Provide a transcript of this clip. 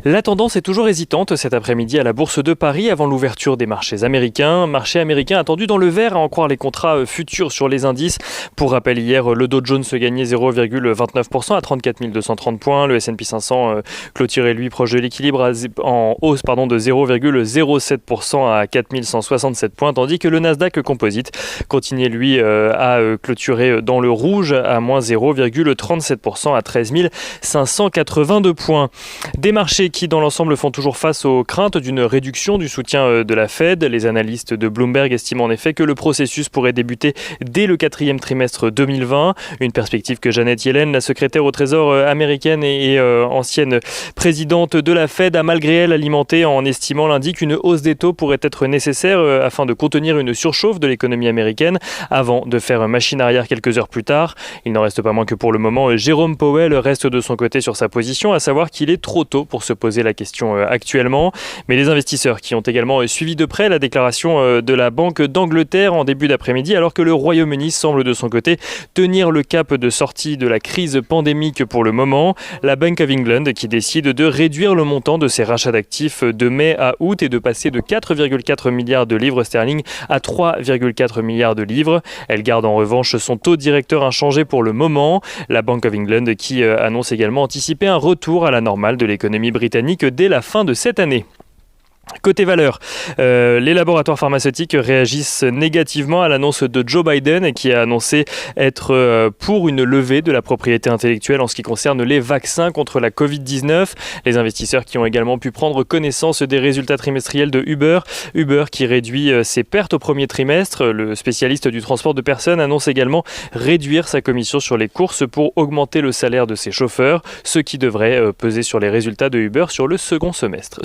La tendance est toujours hésitante cet après-midi à la Bourse de Paris avant l'ouverture des marchés américains. Marché américain attendu dans le vert à en croire les contrats futurs sur les indices. Pour rappel, hier, le Dow Jones gagnait 0,29% à 34 230 points. Le S&P 500 clôturait lui proche de l'équilibre en hausse de 0,07% à 4 167 points. Tandis que le Nasdaq Composite continuait lui à clôturer dans le rouge à moins 0,37% à 13 582 points. Des marchés qui, dans l'ensemble, font toujours face aux craintes d'une réduction du soutien de la Fed. Les analystes de Bloomberg estiment en effet que le processus pourrait débuter dès le quatrième trimestre 2020. Une perspective que Janet Yellen, la secrétaire au Trésor américaine et ancienne présidente de la Fed, a malgré elle alimentée en estimant lundi qu'une hausse des taux pourrait être nécessaire afin de contenir une surchauffe de l'économie américaine avant de faire machine arrière quelques heures plus tard. Il n'en reste pas moins que pour le moment, Jérôme Powell reste de son côté sur sa position, à savoir qu'il est trop tôt pour se poser la question actuellement. Mais les investisseurs qui ont également suivi de près la déclaration de la Banque d'Angleterre en début d'après-midi, alors que le Royaume-Uni semble de son côté tenir le cap de sortie de la crise pandémique pour le moment. La Bank of England qui décide de réduire le montant de ses rachats d'actifs de mai à août et de passer de 4,4 milliards de livres sterling à 3,4 milliards de livres. Elle garde en revanche son taux directeur inchangé pour le moment. La Bank of England qui annonce également anticiper un retour à la normale de l'économie britannique dès la fin de cette année. Côté valeur, les laboratoires pharmaceutiques réagissent négativement à l'annonce de Joe Biden qui a annoncé être pour une levée de la propriété intellectuelle en ce qui concerne les vaccins contre la Covid-19. Les investisseurs qui ont également pu prendre connaissance des résultats trimestriels de Uber qui réduit ses pertes au premier trimestre. Le spécialiste du transport de personnes annonce également réduire sa commission sur les courses pour augmenter le salaire de ses chauffeurs, ce qui devrait peser sur les résultats de Uber sur le second trimestre.